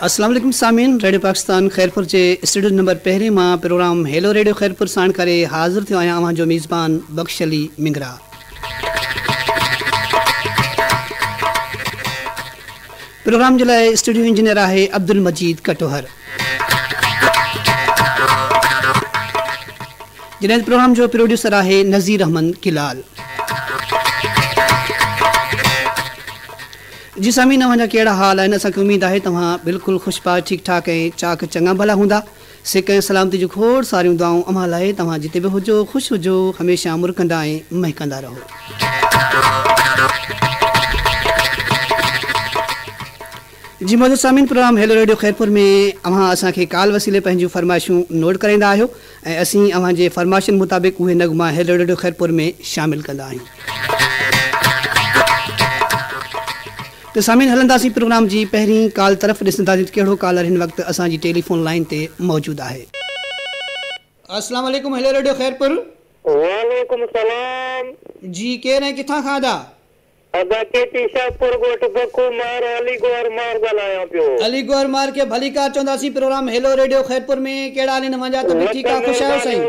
अस्सलाम वालेकुम सामीन, रेडियो पाकिस्तान खैरपुर जे स्टूडियो नंबर पहिरें मां प्रोग्राम हेलो रेडियो खैरपुर साण करे हाज़िर थियो आहियां अव्हां जो मेज़बान बख्श अली मिंगरा। प्रोग्राम जे लाइ स्टूडियो इंजीनियर आहे अब्दुल मजीद कटोहर। जॾहिं प्रोग्राम जो प्रोड्यूसर आहे नज़ीर अहमद किलाल। जी सामीन, अव्हांजा कहिड़ा हाल आहिनि? असांखे उमेदु आहे तव्हां बिल्कुलु ख़ुशपात ठीक ठाक ऐं चाक चङा भला हूंदा। सिक ऐं सलामती जूं खोड़ सारियूं दुआऊं अव्हां लाइ। तव्हां जिते बि हुजो ख़ुशि हुजो, हमेशह मुरकंदा ऐं महकंदा रहो। जी मौजूद सामीन, प्रोग्राम हेलो रेडियो खैरपुर में अव्हां असांखे कॉल वसीले पंहिंजूं फरमाइशूं नोट कराईंदा आहियो ऐं असीं अव्हांजे फरमाइशुनि मुताबिक़ उहे नगमा हेलो रेडियो खैरपुर में शामिलु कंदा आहियूं। तो सामीन, हलंदासीं प्रोग्राम जी पहिरीं कॉल तरफ़। ॾिसंदासीं कहिड़ो कॉलर हिन वक़्तु असांजी टेलीफोन लाइन ते मौजूदु आहे। अस्सलाम वालेकुम, हेलो रेडियो खैरपुर। वालेकुम सलाम जी, केरु ऐं किथां खां था? अलीगोर मार के भली कार चवंदासीं प्रोग्राम हेलो रेडियो खैरपुर में। कहिड़ा हाल आहिनि तव्हांजा? तबियत ठीकु आहे? ख़ुशि आहियो साईं?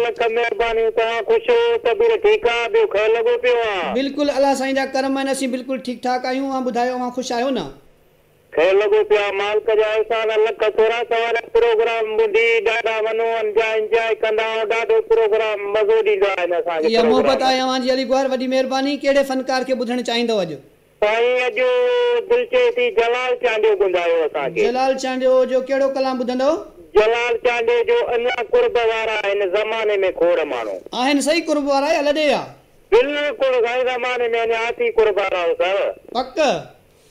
बिल्कुलु अलाह साईं जा करम आहिनि, असीं बिल्कुलु ठीकु ठाक आहियूं। अव्हां ॿुधायो, अव्हां ख़ुशि आहियो न? ख़ैर लॻो पिया, मालिक जा अहसान लख थोरा सवार प्रोग्राम ॿुधी ॾाढा वञो एंजॉय कंदा, ॾाढो प्रोग्राम मज़ो ॾींदा आहिनि असांखे। इहा मोहबत आहे अव्हांजी अलीगोर, वॾी महिरबानी। कहिड़े फनकार खे ॿुधणु चाहींदव अॼु? साईं अॼु दिलि चए थी जलाल चांडियो ॿुधायो असांखे। जलाल चांडियो जो कहिड़ो कलाम ॿुधंदव? जलाल चांडियो जो अञा कुर्ब वारा आहिनि ज़माने में खोड़ माण्हू आहिनि। सही कुर्ब वारा आहे? अलॾे आहे? बिल्कुलु साईं, ज़माने में अञा आती कुर्ब वारा सर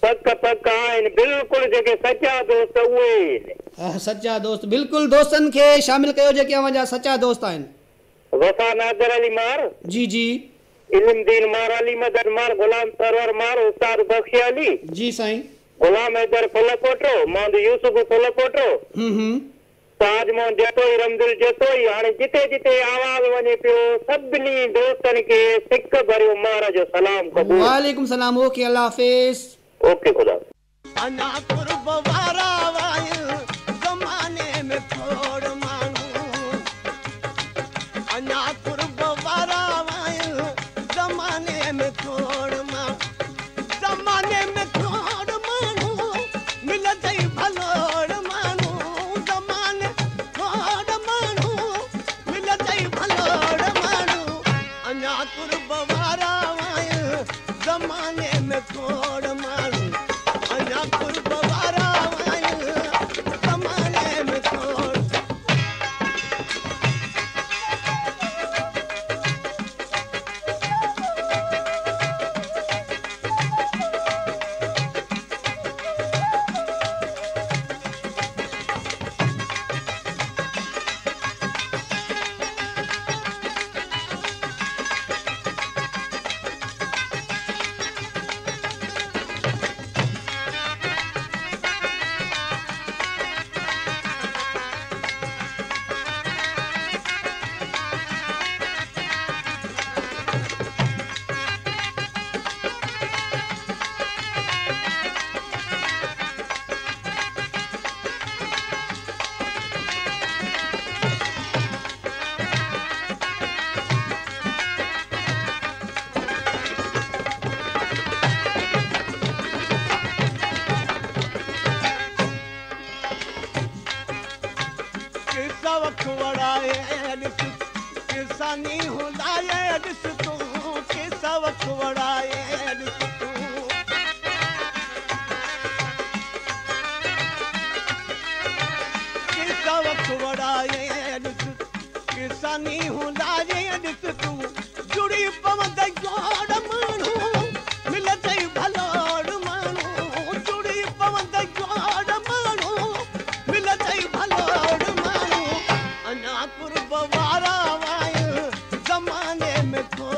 पक पक आहिनि। बिल्कुलु जेके सचा दोस्त उहे आहिनि। सचा दोस्त, बिल्कुलु दोस्तनि खे शामिल कयो जेके अव्हांजा सचा दोस्त आहिनि। वफा नादर अली मार, जी जी, इल्मदीन मार, अली मदद मार, गुलाम सरवर मार, उस्ताद बख्श अली जी साईं, गुलाम हैदर फुलकोटो, मोहम्मद यूसुफ फुलकोटो, ताज मोहन जतोई, रमदिल जतोई। हाणे जिते जिते आवाज़ वञे पियो सभिनी दोस्तनि खे सिक भरियो मार जो सलाम कबूल। वालेकुम सलाम। ओके, अल्लाह हाफिज़। ओके, खुदा। अना कुर्ब वारा आहिनि ज़माने में खोड़ माण्हू, अना कुर्ब वारा आहिनि ज़माने में खोड़ माण्हू, ज़माने में खोड़ माण्हू मिलंदई भलोड़ माण्हू, ज़माने खोड़ माण्हू मिलंदई भलोड़ माण्हू, अना कुर्ब वारा आहिनि ज़माने में खोड़ माण्हू, अना कुर्ब वारा आहिनि ज़माने में खोड़। किसानी हूंदा ॾिस तूं, के सबक वड़ाए ॾिस तूं, के सबक वड़ाए ॾिस, किसानी हूंदा ॾिस तूं, जुड़ी पवंदई जोड़ माण्हू मिलंदई भलोड़ माण्हू, जुड़ी पवंदई जोड़ माण्हू मिलंदई भलोड़ माण्हू, अना कुर्ब वारा आहिनि ज़माने में खोड़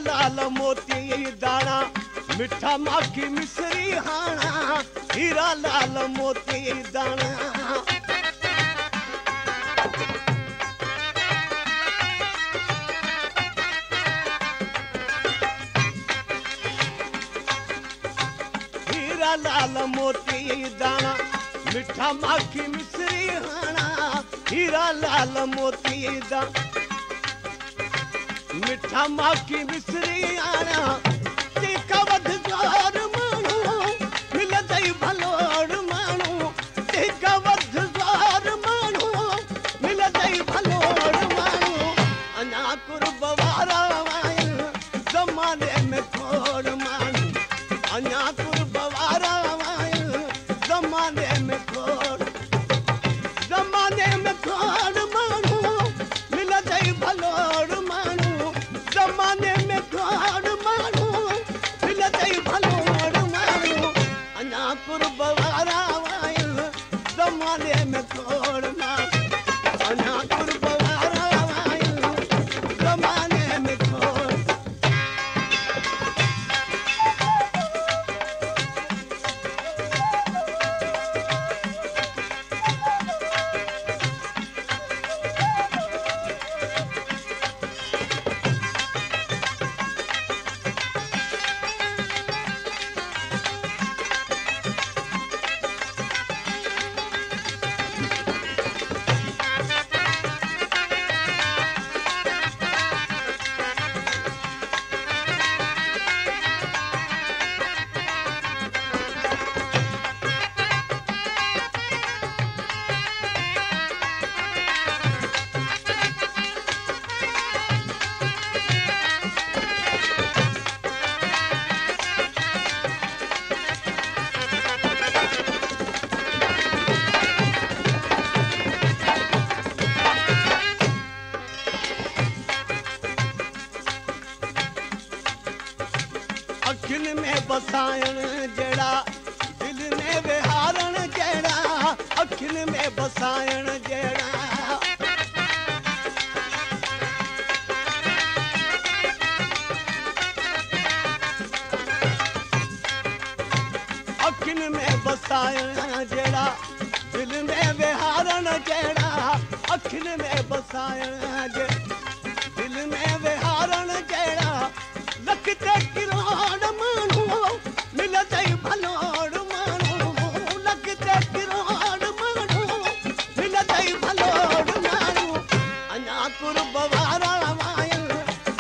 लाल मोती दाना मिठा माखी मिसरी हाना हीरा लाल मोती दाना हीरा लाल मोती दाना मिठा माखी मिसरी हाना हीरा लाल मोती दाना मिठा माखी मिसरी आना टीका वध जोर मानू मिलदई भलोड़ मानू टीका वध जोर मानू मिलदई भलोड़ मानू अना कुर्बवारा वायल जमाने में खोड़ मानू अना कुर्बवारा वायल जमाने में खोड़ मानू मिलदई भलोड़ मानू जमाने में खोड़ मानू मिलदई भलोड़ मानू अना कुर्बवारा वायल जमाने में खोड़ मानू अना कुर्बवारा वायल जमाने में खोड़ अखिन में बसायण जड़ा दिल में विहारण जड़ा अखिन में बसायण जड़ा अखिन में बसायण जड़ा दिल में विहारण जड़ा अखिन में बसायण दिल में विहारण जड़ा लखते किरोड़ मानू मिलदई भलोड़ मानू लखते किरोड़ मानू मिलदई भलोड़ मानू अना कुर्बवारा वायल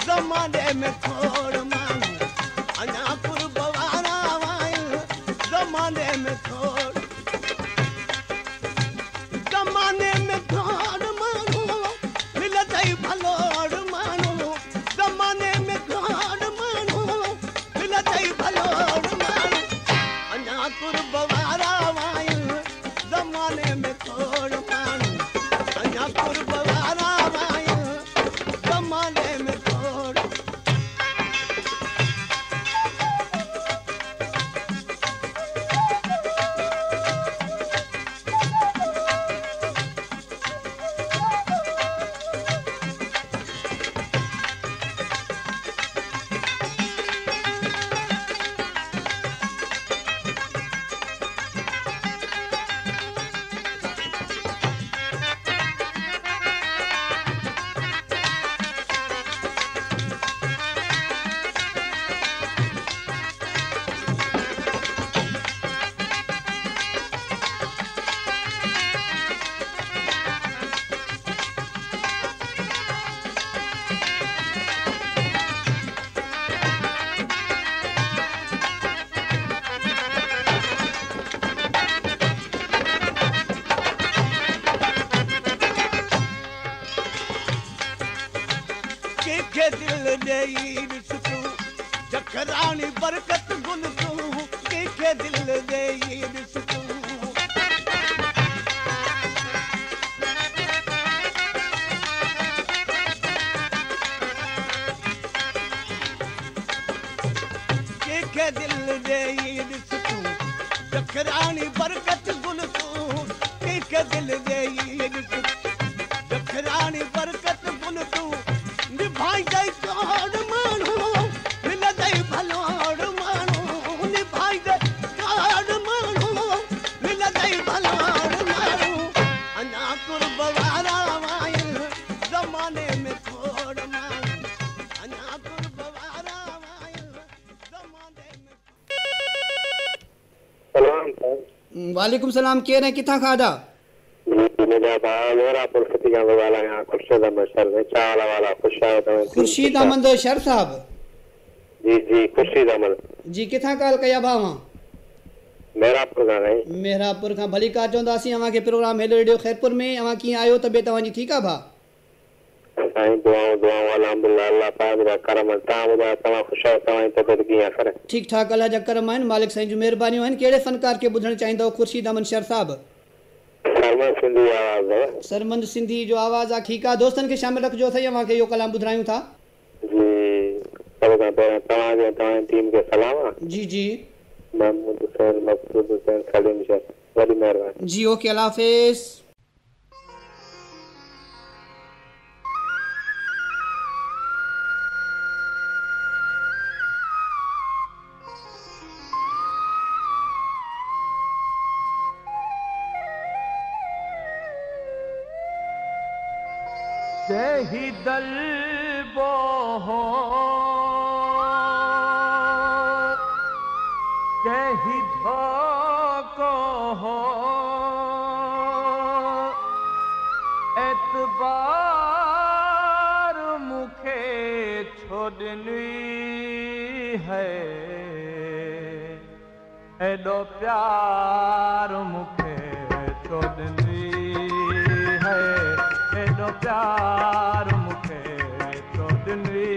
जमाने में खोड़ मानू अना कुर्बवारा वायल जमाने में खोड़ मानू मिलदई भलोड़ मानू जमाने में खोड़ मानू मिलदई भलोड़ मानू अना कुर्बवारा वायल जमाने में खोड़ मानू अना कुर्बवारा वायल जमाने में खोड़ के दिल देई रिसतू जखरानी बरकत गुल तू के दिल देई रिसतू के दिल देई रिसतू जखरानी बरकत गुल तू के दिल देई रिसतू जखरानी बरकत गुल तू निभाई गई तोड़ मानू वालेकुम सलाम, केर है, किथां खादा? मुंहिंजा भाउ मोरापुर खती खां ॻाल्हायां, ख़ुर्शीद अहमद शर में चावल वाला ख़ुश आहियो तव्हां? खुर्शीद अहमद शर साहब? जी जी ख़ुर्शीद अहमद जी, किथां कॉल कया भाउ? मेहरापुर खां नहीं। मेहरापुर खां भली कार चवंदासीं अवां खे प्रोग्राम हेलो रेडियो खैरपुर में। अवां कीअं आहियो, तबियत तव्हांजी ठीकु आहे भाउ? साईं दुआऊं अल्हम्दुलिल्लाह, अल्लाह पाक जा करम। तव्हां ॿुधायो, तव्हां ख़ुशि आहियो? तव्हांजी तबियत कीअं आहे सर? ठीकु ठाक, अल्लाह जा करम आहिनि, मालिक साईं जूं महिरबानियूं आहिनि। कहिड़े फ़नकार खे ॿुधणु चाहींदव खुर्शीद अहमद शर साहब? सरमन सिंधी आवाज़ है। सरमंद सिंधी जो आवाज़ आहे, ठीकु आहे। दोस्तनि खे शामिल रखिजो साईं, अवां खे इहो कलाम ॿुधायूं था। जी सभ खां पहिरियों तव्हांखे तव्हांजी टीम खे सलाम आहे। जी जी महमूद हुसैन, मक़सूद हुसैन, सलीम शेख, वॾी महिरबानी। जी ओके, अल्लाह हाफ़िज़। जही दलबो हो जही धोको हो एतबार मुखे छोड़नी है, एडो प्यार मुखे छोड़नी है, एडो प्यार मुखे छोड़नी।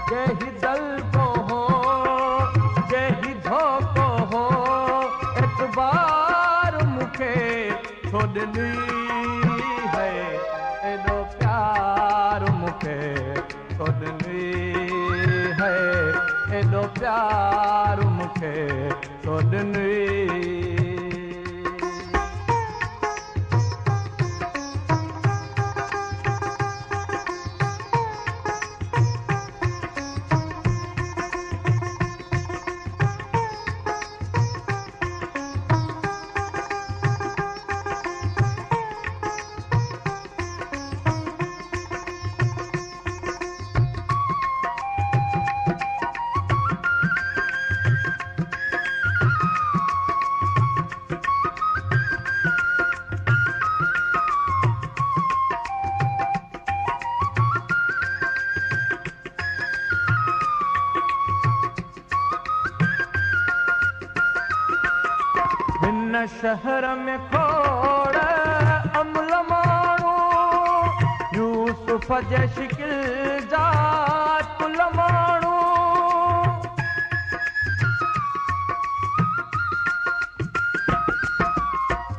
जही दलबो हो जही धोको हो एतबार मुखे छोड़नी है, एडो प्यार मुखे छोड़नी है, एडो प्यार मुखे छोड़नी। शहर में खोड़ अमल माण्हू यूसुफ जे शिकिल जा कुल माण्हू।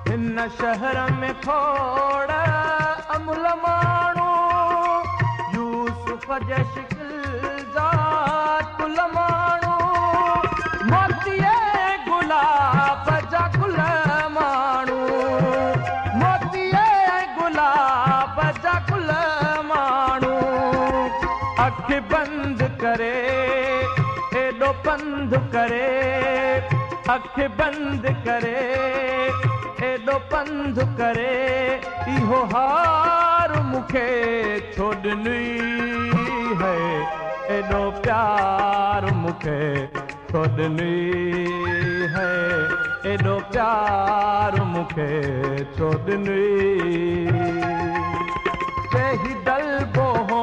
हिन शहर में खोड़ अमल माण्हू यूसुफ जे शिकिल जा कुल माण्हू। मोतीअ गुलाब जा गुल माण्हू, मोतीअ गुलाब जा गुल माण्हू। अख बंद करे एॾो पंध करे, अख बंद करे एॾो पंध करे, इहो हार मुखे छोड़नी है, एॾो प्यार मुखे छोड़नी है, एॾो प्यार मुखे छोड़नी। जही दलबो हो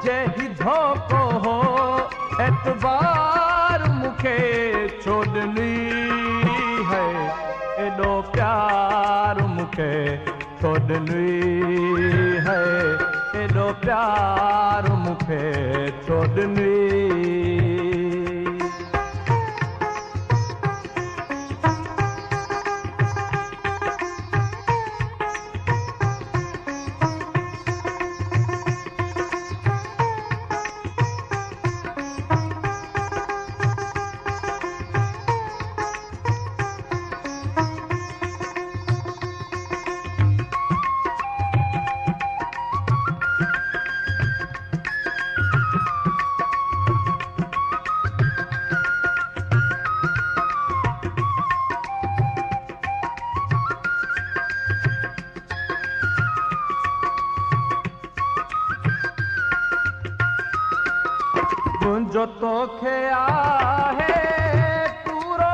जही धोको हो एतबार मुखे छोड़नी है, एॾो प्यार मुखे छोड़नी है, एॾो प्यार मुखे छोड़नी। जो तोखे आहे पूरो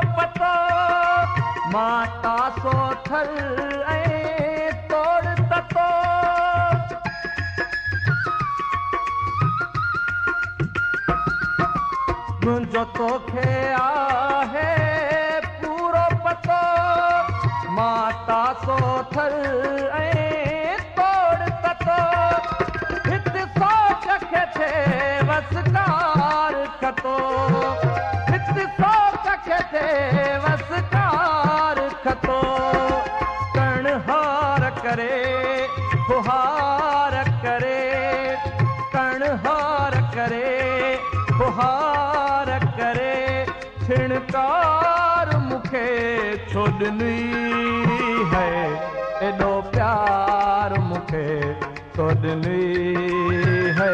थर ऐं तोड़ ततो मुंहिंजो तोखे आहे पूरो पतो माता सो थर ऐं तोड़ ततो हित सोच खे थे वसकार खतो हित सोच खे थे वसकार खतो कणहार करे फुहार करे कणहार करे फुहार करे छिणकार मूंखे छो ॾिनी है एॾो प्यार मूंखे छो ॾिनी है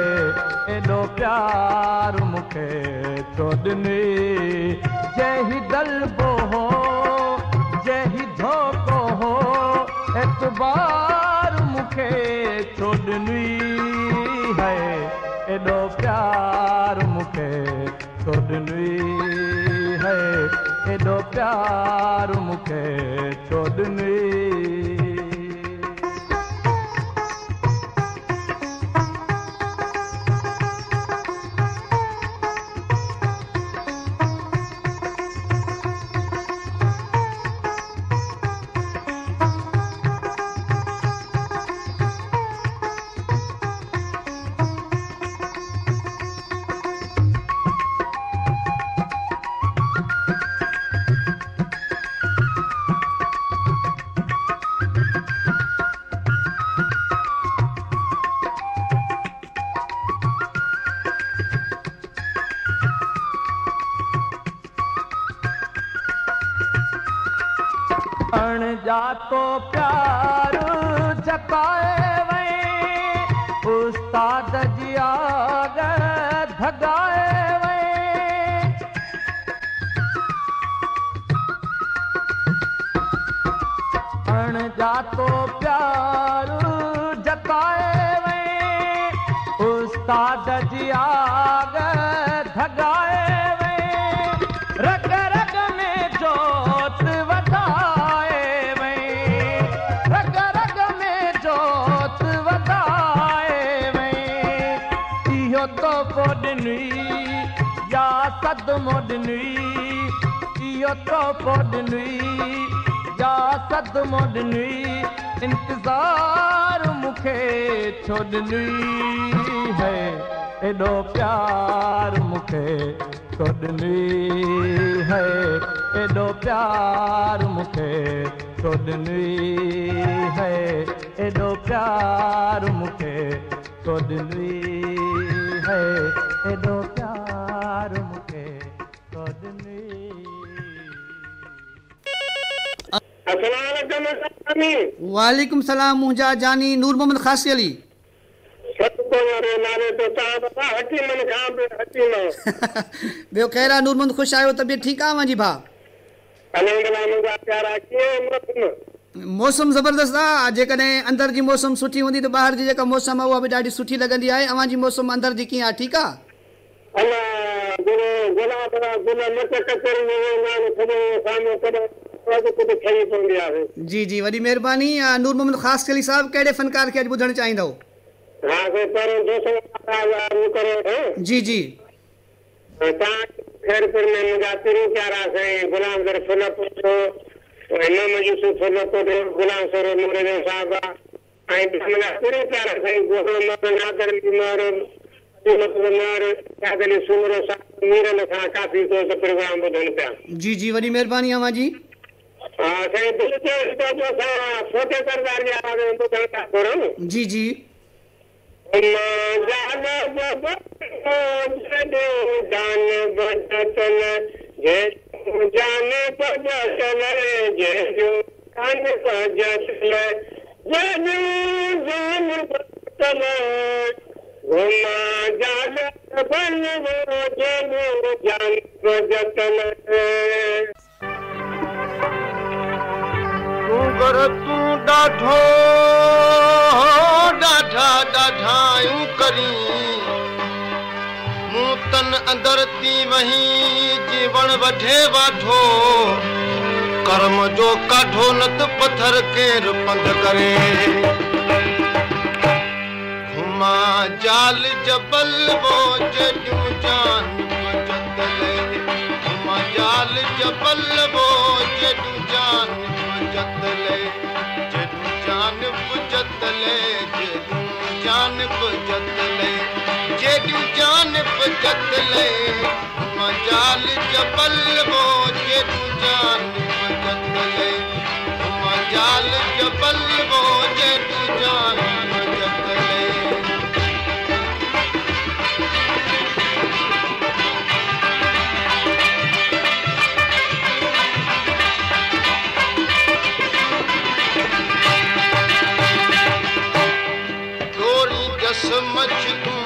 एॾो प्यार मूंखे छो ॾिनी जंहिं दलबो हो जंहिं धोखो हो एतबार मूंखे छो ॾिनी है एॾो प्यार मूंखे छो ॾिनी है एॾो प्यार मूंखे छो ॾिनी अणजातो प्यार जताए वई उस्ताद जी आग धगाए वई अणजातो प्यार जताए वई उस्ताद जी आग धगाए वई रग रग में जोत वधाए रग रग में जोत वधाए वई इहो तोहफ़ो ॾिनी या सदमो ॾिनी इहो तोहफ़ो ॾिनी या सदमो ॾिनी इंतज़ार मूंखे छो ॾिनी है एॾो प्यार मूंखे छो ॾिनी है एॾो प्यार मूंखे छो ॾिनी है एॾो प्यार मूंखे छो ॾिनी है एॾो प्यार मूंखे छो ॾिनी वालेकुम सलाम मुंहिंजा जानी नूर मोहम्मद ख़ासी अली ॿियो ख़ैर आहे नूर मोहम्मद ख़ुशि आहियो तबियत ठीकु आहे मुंहिंजी भाउ मौसम ज़बरदस्त आहे जेकॾहिं अंदरि जी मौसम सुठी हूंदी त ॿाहिरि जी जेका मौसम आहे उहा बि ॾाढी सुठी लॻंदी आहे अव्हां जी मौसम अंदरि जी कीअं आहे ठीकु आहे जी जी वॾी महिरबानी नूर मोहम्मद ख़ासी अली साहब कहिड़े फनकार खे अॼु ॿुधणु चाहींदव जी जी खैरपुर में मुझा तिरू प्यारा साईं गुलाम दर फुलपुर इमाम यूसुफ फुलपुर गुलाम सरो नूर साहब ऐं मुझा तिरू प्यारा साईं मोहम्मद नादर बीमार बीमार यादली सुमरो साहब मीरन सां काफ़ी तो प्रोग्राम ॿुधनि पिया जी जी वॾी महिरबानी अव्हां जी साईं दिलि छोटे सरदार जी आवाज़ ॿुधण था घुरूं जी जी जान बदतल जान बदतल जो कान बदतल जान बदतल घुमा जान बन जान बदतल तू ॾाढो ॾाढा ॾाढायूं करी मूं तन अंदर थी वही जीवण वठे वाठो कर्म जो काढो न त पत्थर केर पंध करे घुमा जाल जबल वो जेॾियूं जान जतले घुमा जाल जबल वो जेॾियूं जान जतले जेॾियूं जान जतले जेॾियूं जान जतले जेॾियूं जान जतले घुमा जाल जबल वो जेॾियूं जान जतले घुमा जाल जबल वो जेॾियूं जान जतले समझ तूं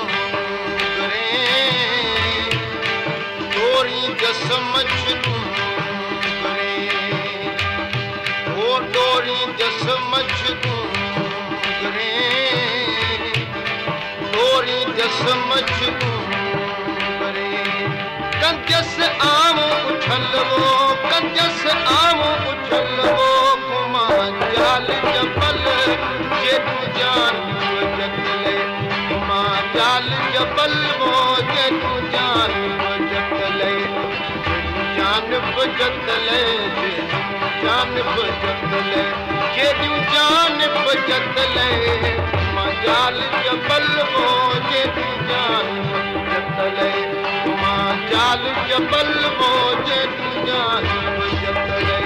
करे डोरी समझ तूं करे ओ डोरी समझ तूं करे डोरी समझ तूं करे कंजस आम उछलवो कंजस आम उछलवो घुमा जाल जबल जेॾियूं जान जतले जाल जबल वो जेॾियूं जान जतले जान जतले जान जतले जेॾियूं जान जतले मां जाल जबल वो जेॾियूं जान जतले मां जाल जबल वो जेॾियूं जान जतले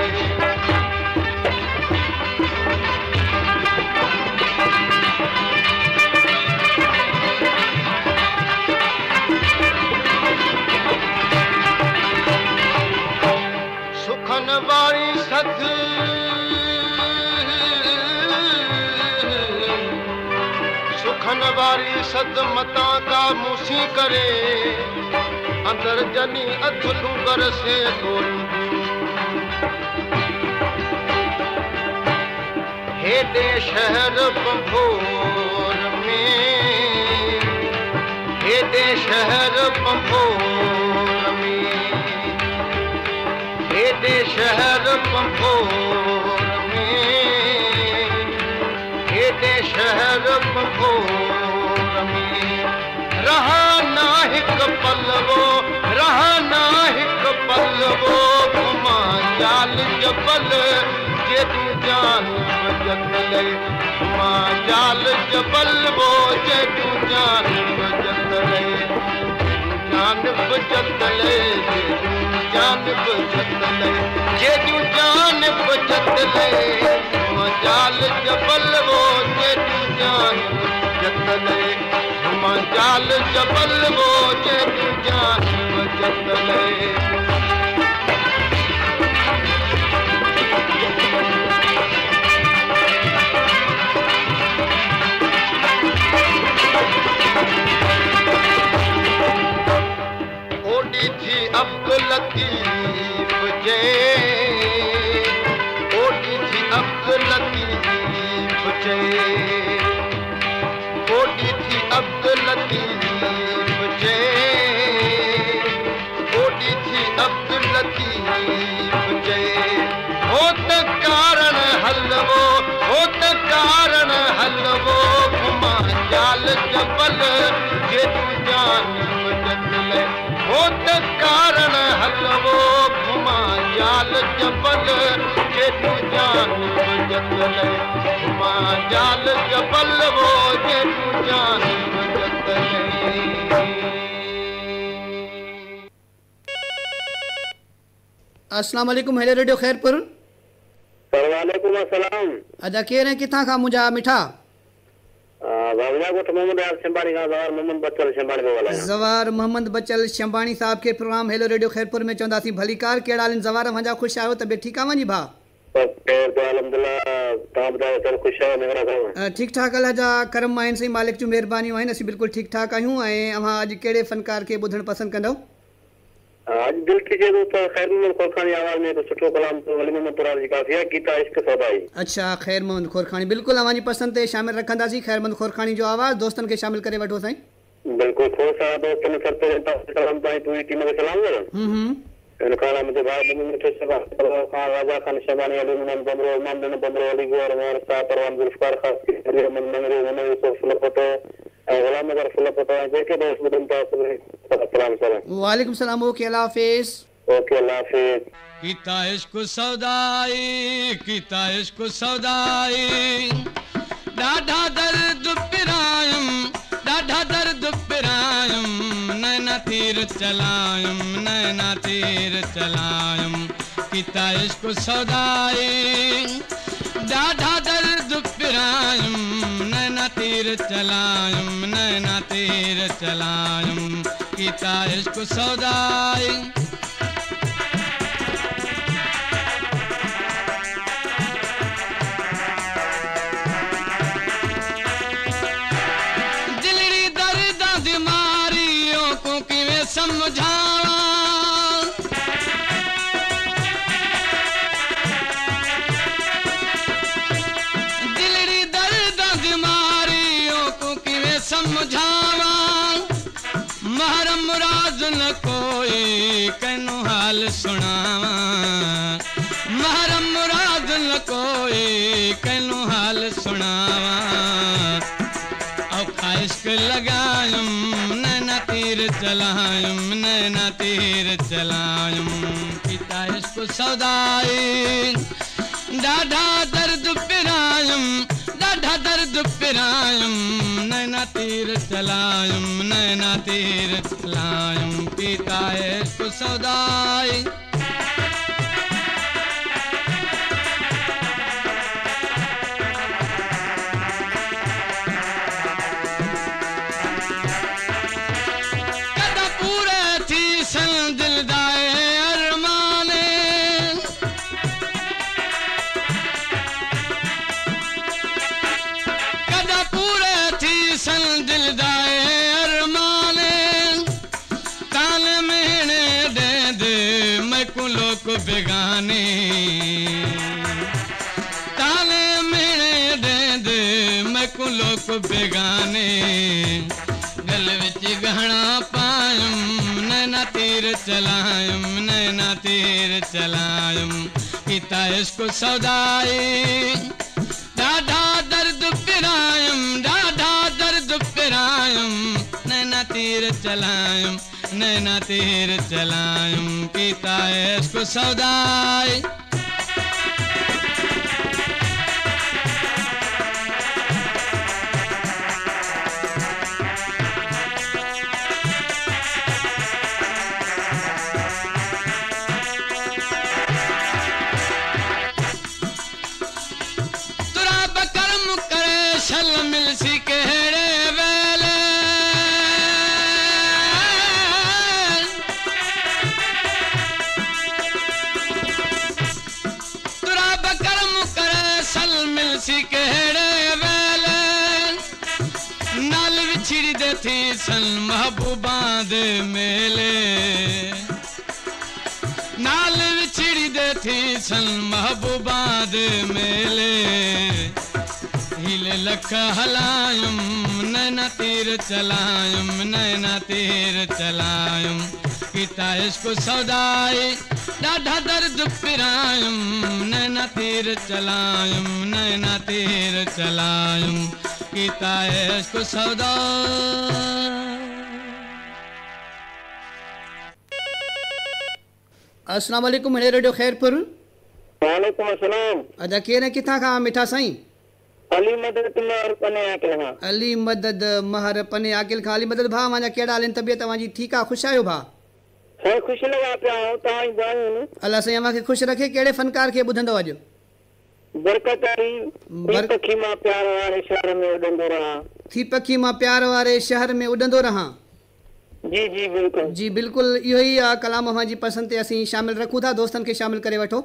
वारी सथ सुखन वारी सद मता का मूसी करे अंदर जनी अथलू कर से हेॾे शहर पंभोर में हेॾे शहर पंभोर में हेॾे शहर पंभोर में हेॾे शहर पंभोर में रहाना हिकु पलवो रहाना हिकु पलवो घुमा जाल जबल जेॾियूं जान जतले घुमा जाल जबल वो जेॾियूं जान जतले जान जतले जान जतले जेॾियूं जान जतले जाल जबल वो जेॾियूं जान जतले जाल जबल वो जेॾियूं जान जतले ओडी थी अब्दुल लतीफ जे ओडी थी अब्दुल लतीफ जे ओडी थी अब्दुल लतीफ जे ओडी थी अब्दुल लतीफ जे हो त कारण हलवो हो त कारण हलवो घुमा जाल जबल जेॾियूं जान जतले हो त कारण हलवो घुमा जाल जबल जेॾियूं जान जतले घुमा जाल जबल वो जेॾियूं जान जतले अस्सलाम वालेकुम हेलो रेडियो खैरपुर वालेकुम अस्सलाम अदा केर हैं किथां खां मुंहिंजा मिठा भावना को मोहम्मद शंबानी का जवार मोहम्मद बच्चल शंबानी को वाला जवार मोहम्मद बच्चल शंबानी साहब के प्रोग्राम हेलो रेडियो खैरपुर में चवंदासीं भलीकार कहिड़ा हाल आहिनि जवार मुंहिंजा ख़ुशि आहियो तबियत ठीकु आहे वञी भाउ ठीक ठाक अल्लाह जा करम आहिनि सही मालिक जूं महिरबानियूं आहिनि असीं बिल्कुलु ठीकु ठाक आहियूं ऐं अव्हां अॼु कहिड़े फनकार खे ॿुधणु पसंदि कंदव आज दिल की जे तो खैर मोहम्मद खोरखानी आवाज में तो सुठो कलाम तो वली मोहम्मद पुरार जी काफिया गीता इश्क सौदाई अच्छा खैर मोहम्मद खोरखानी बिल्कुलु अव्हांजी पसंदि ते शामिल रखंदासीं खैर मोहम्मद खोरखानी जो आवाज़ दोस्तनि खे शामिल करे वठो साईं बिल्कुलु खोड़ सारा दोस्तनि सरते सलाम ताईं पूरी टीम खे सलाम करो इनकाला मुझे भाई दिन में ठेसा खान राजा खान शबानी अली मन बंदरो मंदन बंदरो अली गोर मोर सा परवान जुल्फकार खास के मन मंगरे मन सो फुल फोटो गुलाम नगर फुल फोटो जेके दोस्त बुदन ता सलाम सलाम वालेकुम सलाम ओके अल्लाह हाफिज ओके अल्लाह हाफिज कीता इश्क सौदाई ॾाढा दर्द पिरायम नैना तीर चलायम कीता इश्क सौदाई ॾाढा दर्द पिरायम नैना तीर चलायम कीता इश्क सौदाई महरम मुराद न कोई कैनु हाल सुनावा महरम मुराद न कोई कैनु हाल सुनावा औखा इश्क लगायम नैना तीर चलायम कीता इश्क सौदाई ॾाढा दर्द पिरायम नैना तीर चलायम कीता इश्क सौदाई कदा पूरे थी सन दिलदाए अरमाने दिलदाए अरमाने ताल महीने दे मैं को लोग बेगाने ताले महीने दे मैं को लोग बेगाने गल विच गहना पायम नैना तीर चलायम कीता इश्क सौदाई ॾाढा दर्द पिरायम नैना तीर चलायम कीता इश्क सौदाई तुरा बकरम करे शल मिलसी केड़े नाल विछड़ी दे थी सन महबूबा दे मेले नाल विछड़ी दे थी सन महबूबा दे मेले हिले लख हलायम नैना तीर चलायम कीता इश्क सौदाई ॾाढा दर्द पिरायम नैना तीर चलायम कीता इश्क सौदाई अस्सलाम वालेकुम रेडियो खैरपुर वालेकुम अस्सलाम अदा केर किथां खां मिठा साईं अली मदद महर पने आकिल खां अली मदद महर पने आकिल खां अली मदद भा मांजा केड़ा हाल तबियत तव्हांजी ठीक आ खुश आयो भा है खुश लगा पिया तव्हां जी दुआऊं अल्लाह साईं अव्हां खे खुश रखे केड़े फनकार खे ॿुधंदो अॼु बरकत पखी मां प्यार वारे शहर में उड़ंदो रहा थी पखी मां प्यार वारे शहर में उड़ंदो रहा जी बिल्कुल इहो ई आहे कलाम अव्हां जी पसंद ते असीं शामिल रखूं था दोस्तनि खे शामिल करे वठो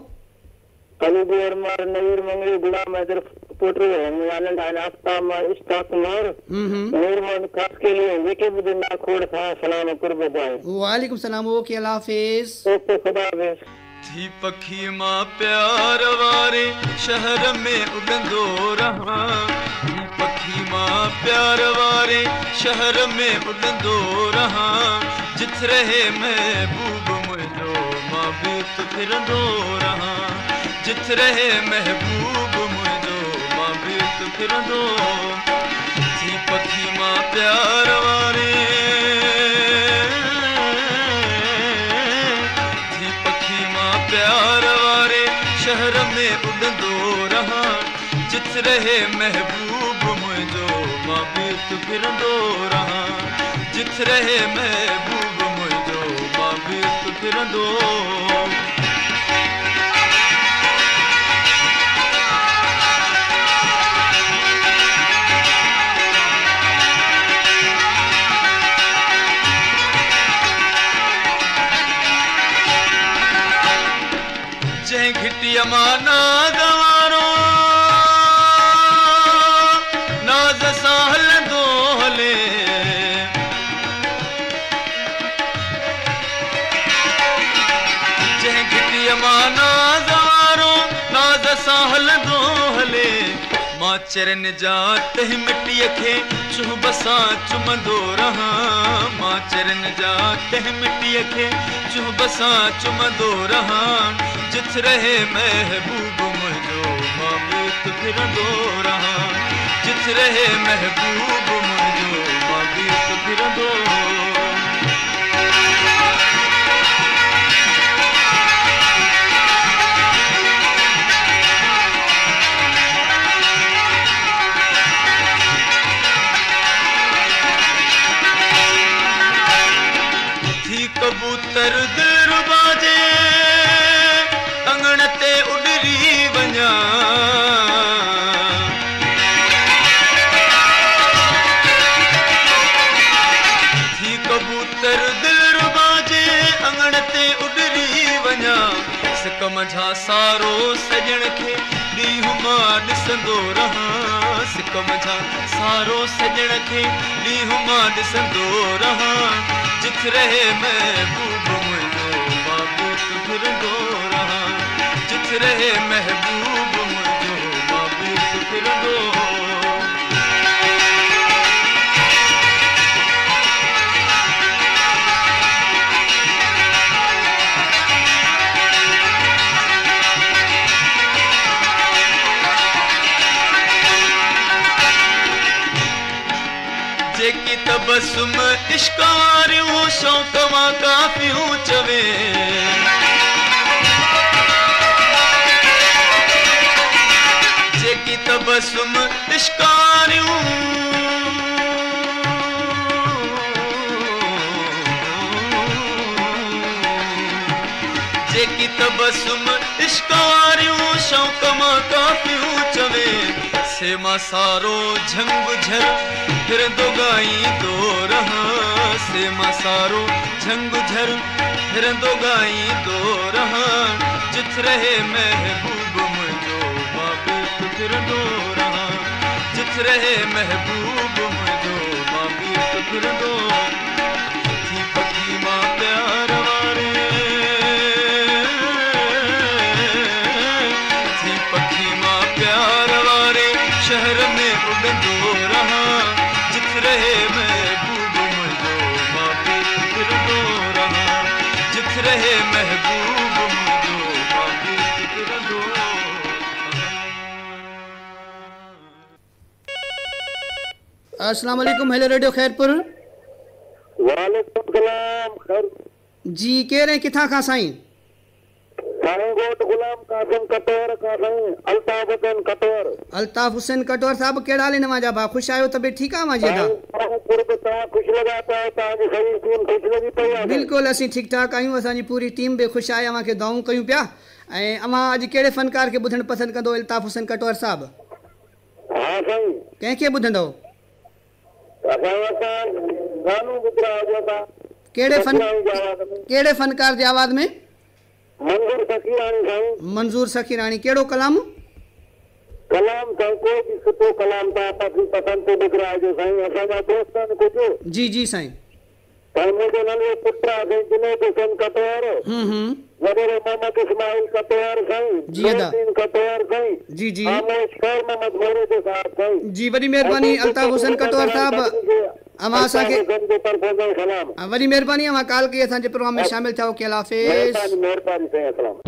अली गोर मार नवीर मंगरी गुलाम हैदर पोटरो वालन ठान आफ्ताब मार इश्ताक मार नूर मोहम्मद खास के लिए जेके भी दिन खोड़ था सलाम कुर्ब जाए वालेकुम सलाम ओके अल्लाह हाफिज ओके खुदा हाफिज थी पखी मां प्यार वारे शहर में उड़ंदो रहा थी पखी मां प्यार वारे शहर में उड़ंदो रहा जिथ रहे महबूब मुझो मां भी तो फिरंदो रहा जिथ रहे महबूब मुझो मां भी तो फिरंदो थी पखी मां प्यार वारे थी पखी मां प्यार वारे शहर में उड़ंदो रहा जिथ रहे महबूब मुझो मां भी तो फिरंदो रहा जिथ रहे महबूब मुझो मां भी तो फिरंदो जंहिं घिटीअ मां नाज़ वारो नाज़ सां हलंदो हले जंहिं घिटीअ मां नाज़ वारो नाज़ सां हलंदो हले मां चरन जा तह मिटीअ खे चुभ सां चुमंदो रहा मां चरन जा तह मिटीअ खे चुभ सां चुमंदो रहा जिथ रहे महबूब मुझो मां भी तो फिरंदो रहा जिथ रहे महबूब मुझो मां भी तो फिरंदो थी कबूतर दिल रुबा जे अंगण ते उडरी वञा थी कबूतर दिल रुबा जे अंगण ते उडरी वञा सिकम जा सारो सजण खे ॾींहुं मां ॾिसंदो रहा सिकम जा सारो सजण खे ॾींहुं मां ॾिसंदो रहा जिथ रहे महबूब मुझो मां भी तो फिरंदो रहा जिथ रहे महबूब मुझो मां भी तो फिरंदो जेकी तबसुम इश्क वारियूं शौक़ मां काफ़ियूं चवे जेकी तबसुम इश्क वारियूं जेकी तबसुम इश्क वारियूं शौक़ मां काफ़ियूं चवे से मां सारो झंग झर फिरंदो ॻाईंदो रहा से मां सारो झंग झर फिरंदो ॻाईंदो रहा जिथ रहे महबूब मुझो मां भी तो फिरंदो रहा जिथ रहे महबूब मुझो मां भी तो फिरंदो थी पखी मां प्यार वारे थी पखी मां प्यार वारे शहर में उड़ंदो रहा जिथ रहे महबूब मुझो मां भी तो फिरंदो रहा जिथ रहे महबूब मुझो मां भी तो फिरंदो अस्सलाम वालेकुम हेलो रेडियो खैरपुर वालेकुम सलाम खैर जी कह रहे हैं किथां खां साईं साईंगोट गुलाम कासिम कटोर का साईं अल्ताफ हुसैन कटोर अल्ताफ हुसैन कटोर साहब कहिड़ा हाल आहिनि जा भा ख़ुशि आहियो तबियत ठीकु आहे मां जेदा ख़ुशि लॻा पिया तव्हांजी सॼी टीम ख़ुशि लॻी पई आहे बिल्कुलु असीं ठीकु ठाक आहियूं असांजी पूरी टीम बि ख़ुशि आहे अव्हांखे दुआऊं कयूं पिया ऐं अव्हां अॼु कहिड़े फनकार खे ॿुधणु पसंदि कंदो अल्ताफ हुसैन कटोर साहब हा साईं कंहिंखे ॿुधंदव असां गानो ॿुधंदा हुजो था कहिड़े फनकार जे आवाज़ में मंजूर सखीरानी साईं मंजूर सखीरानी कहिड़ो कलाम कलाम साईं कोई बि सुठो कलाम तव्हां पंहिंजी पसंदि ते ॿुधाइजो साईं असांजा दोस्त आहिनि कुझु जी जी साईं साईं मुंहिंजो नालो पुटु आहे साईं जुनैद हुसैन कटोर वडेरे मोहम्मद इस्माइल कटोर साईं जी अदा कटोर साईं जी जी खामोश खैर मोहम्मद मोरे के साथ साईं जी वॾी महिरबानी अल्ताफ हुसैन कटोर साहब अमा असांखे वॾी महिरबानी अमा कॉल कई असांजे प्रोग्राम में शामिल थियो के अल्लाह हाफ़िज़ महिरबानी साईं अस्सलाम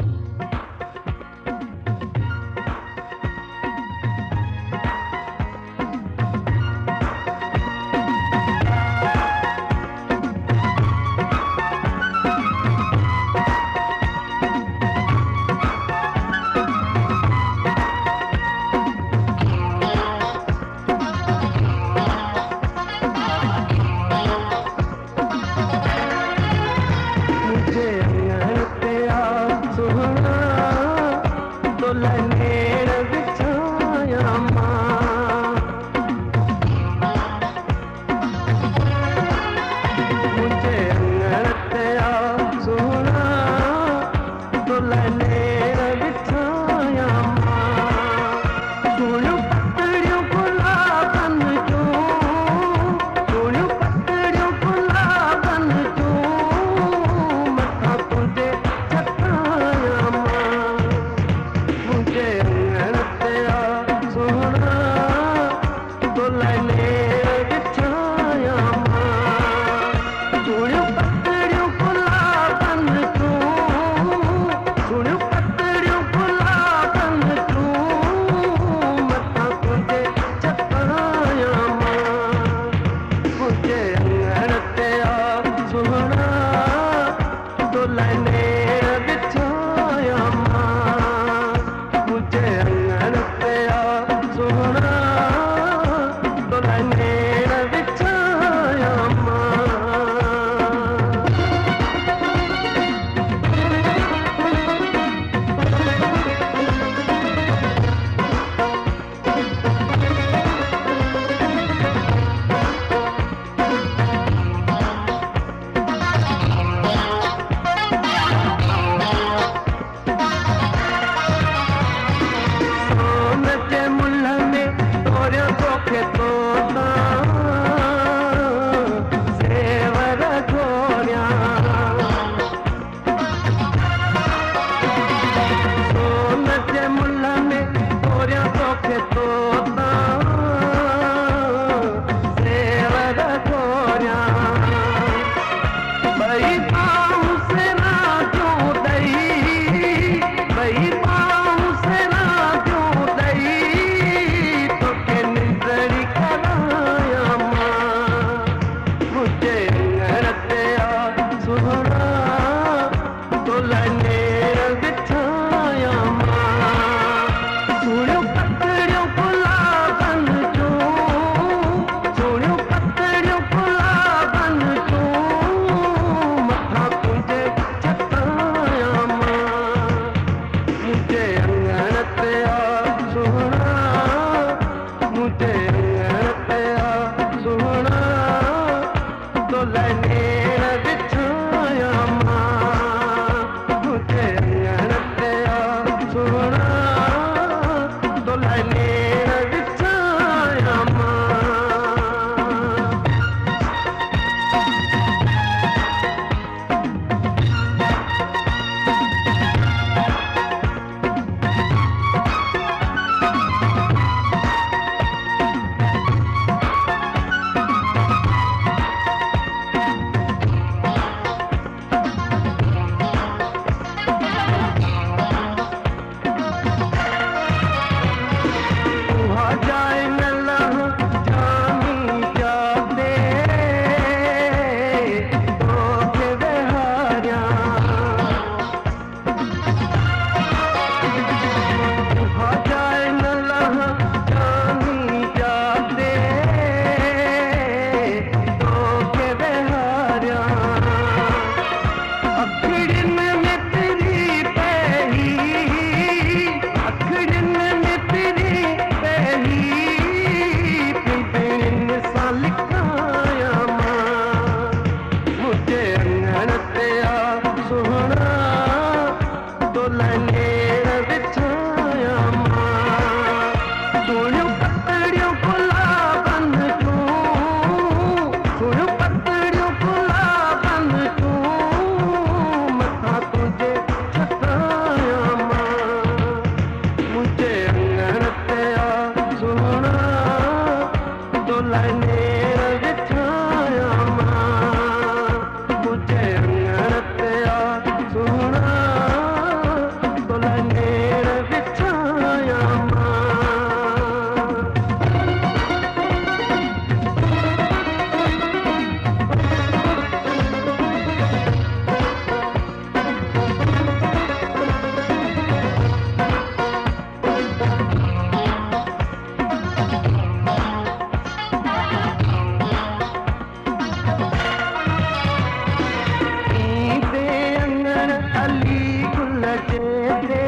ते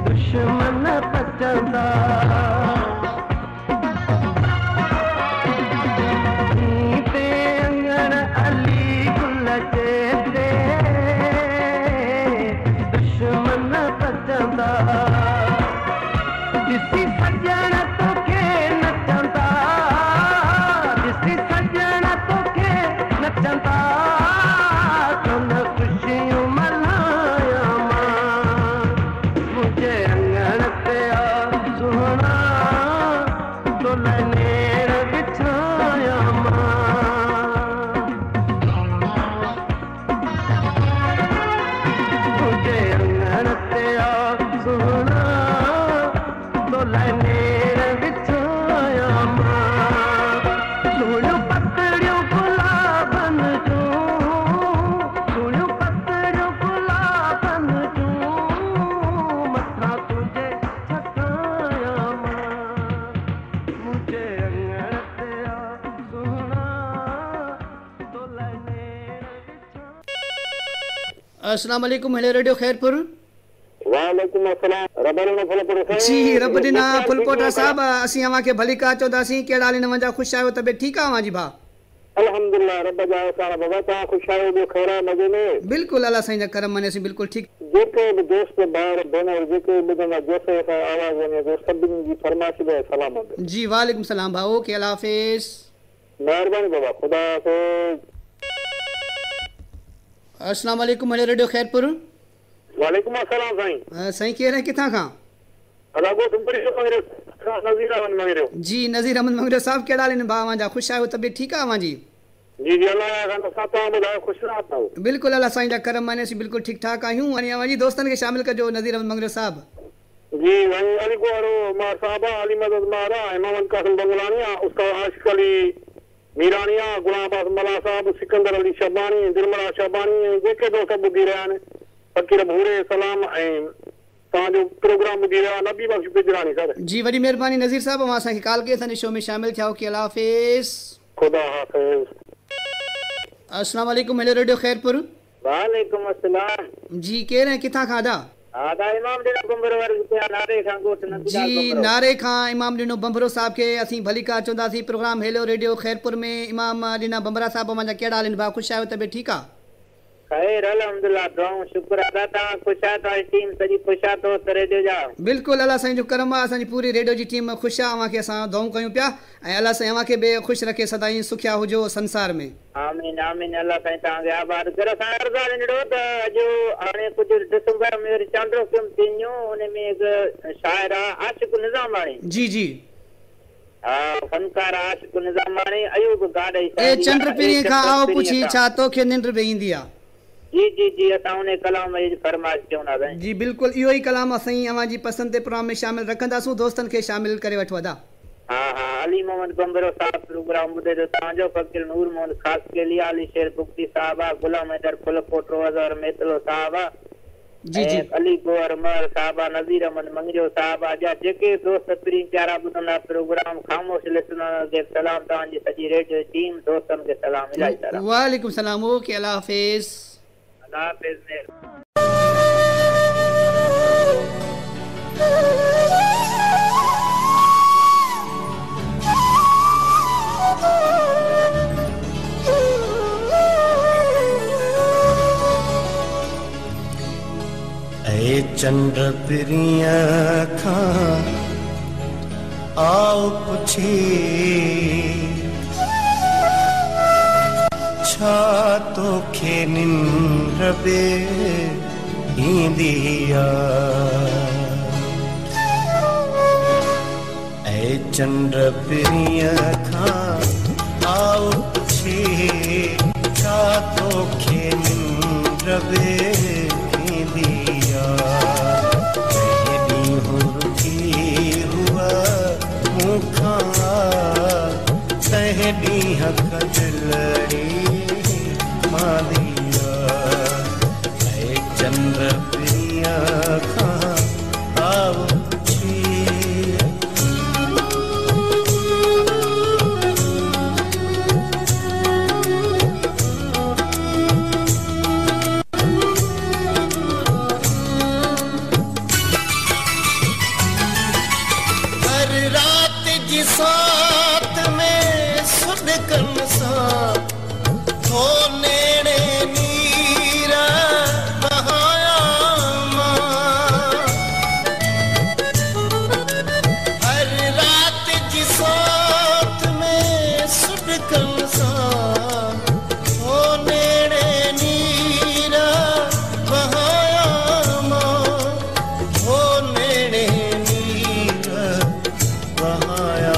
दुश्मन पचंदा ते अंगण अली गुल ते दुश्मन पचंदा जिसी सजण तोखे नचंदा जिसी सजण तोखे नचंदा तुन खुशियूं मल्हाया मां मुझे अंगण ते आ सुहिणा तुल नेड़ बिछाया मां मुझे अंगण ते आ सुहिणा तुल नेड़ बिछाया मां सुणियूं पतड़ियूं गुलाबन जूं सुणियूं पतड़ियूं गुलाबन जूं मथां तुंहिंजे छकाया मां मुझे अंगण ते आ सुहिणा तुल नेड़ बिछाया। अस्सलाम वालेकुम हेलो रेडियो खैरपुर। वालेकुम अस्सलाम रबल न फल पर जी रब दिना फुलकोटा साहब असीं अवां खे भली का चौदासीं कहिड़ा हाल इन वञा ख़ुशि आहियो तबियत ठीकु आहे अवां जी भाउ? अल्हम्दुलिल्लाह रब जा एहसान बाबा तव्हां ख़ुशि आहियो ॿियो ख़ैर आहे मज़े में? बिल्कुलु अल्लाह साईं जा करम मञेसीं बिल्कुलु ठीकु। जेके बि दोस्त भाउर भेनर जेके ॿुधंदा जेसे खां आवाज़ वञे थो सभिनी जी फरमाइश बि सलामत। जी वालेकुम सलाम भाउ ओके अल्लाह हाफ़िज़। महिरबानी बाबा खुदा हाफ़िज़। अस्सलाम वालेकुम हेलो रेडियो खैरपुर। वालेकुम अस्सलाम साईं। साईं केरु आहे किथां खां? अलागो सुपरी जो मंगरे नज़ीर अहमद मंगरे। जी नज़ीर अहमद मंगरे साहब कहिड़ा हाल इन भाउ अवां जा ख़ुशि आहियो तबियत ठीकु आहे अवां जी? जी जी अल्लाह जा खां तव्हां ॿुधायो ख़ुशि आहियो? बिल्कुलु अल्लाह साईं जा करम मञेसीं बिल्कुलु ठीकु ठाक आहियूं। हाणे अवां जी दोस्तनि खे शामिल कजो नज़ीर अहमद मंगरे साहब। जी वही अली गोरो मार साहबा अली मदद मारा मोहम्मद कासिम बंगलानिया उस्ताद आशिक अली मीरानिया गुलाम अब्बास मला साहब सिकंदर अली शबानी दिलमला शबानी जेके दोस्त ॿुधी रहिया आहिनि फकीर भूरे सलाम ऐं तव्हांजो प्रोग्राम ॿुधी रहिया नबी बख्श पिजरानी सर। जी वॾी महिरबानी नज़ीर साहब अवां असांखे कॉल कई असांजे शो में शामिल थिया ओके अल्लाह हाफ़िज़। खुदा हाफ़िज़। अस्सलाम वालेकुम हेलो रेडियो खैरपुर। वालेकुम अस्सलाम। जी केरु आहे किथां खां आदा? आदा इमाम ॾिनो बंबर वर्ग ते नारे खां गोठ न जी नारे खां इमाम ॾिनो बंबरो साहब खे असीं भली का चवंदासीं प्रोग्राम हेलो रेडियो खैरपुर में इमाम ॾिना बंबरा साहब अवां जा कहिड़ा हाल आहिनि भाउ ख़ुशि आहियो तबियत ठीकु आहे? खैर अल्हम्दुलिल्लाह दुआऊं शुक्र अदा तव्हां ख़ुशि आहियो तव्हांजी टीम सॼी ख़ुशि आहे दोस्त रेडियो जा? बिल्कुलु अल्लाह साईं जो करम आहे असांजी पूरी रेडियो जी टीम ख़ुशि आहे अवां खे असां दुआऊं कयूं पिया ऐं अल्लाह साईं अवां खे बि ख़ुशि रखे सदाईं सुखिया हुजो संसार में। आमीन आमीन अल्लाह साईं तव्हांखे आबाद करे। असां अर्ज़ु ॾिनो त अॼु हाणे कुझु दिसंबर में वरी चांड्रो फिल्म थींदियूं उन में हिकु शाइर आहे आशिक़ निज़ामाणी। जी जी हा फनकार आशिक़ निज़ामाणी अयूब गाॾी ए चंड पीरीअ खां आओ पुछी छा तोखे निंड बि ईंदी आहे? जी जी जी असां उन कलाम जी फरमाइश चवंदा साईं। जी बिल्कुलु इहो ई कलाम असां अवां जी पसंदि ते प्रोग्राम में शामिल रखंदासूं दोस्तनि खे शामिल करे वठो अदा। हा हा अली मोहम्मद बंबरो साहब प्रोग्राम ॿुधे थो तव्हांजो फकीर नूर मोहम्मद ख़ास के लिए अली शेर बुख्ती साहब आहे गुलाम हैदर फुलकोटरो अज़हर मेतलो साहब आहे जी जी अली गोहर मर साहब आहे नज़ीर अहमद मंगरियो साहब आहे जा जेके दोस्त प्री प्यारा ॿुधंदा प्रोग्राम ख़ामोश लिसनर खे सलाम तव्हांजी सॼी रेडियो टीम दोस्तनि खे सलाम इलाही सलाम। वालेकुम सलाम ओके अल्लाह हाफ़िज़। अल्लाह हाफ़िज़। चंड पिरिया खां आओ पुछी छा तोखे निंड बि ईंदी आहे चंड पिरिया खां आओ पुछी छा तोखे निंड बि ईंदी चंद्र प्रिया खां आओ साथ में सुडकन सा हो नेड़े नीरा बहाया मां हर रात की साथ में सुडकन सा हो नेड़े नीरा बहाया मां हो नेड़े नीरा बहाया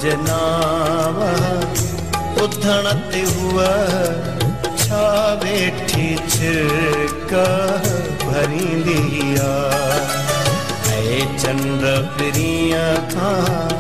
जनावा उधण ते हुआ छा वेठी छिका भरींदी आ ऐ चंड पिरिया खां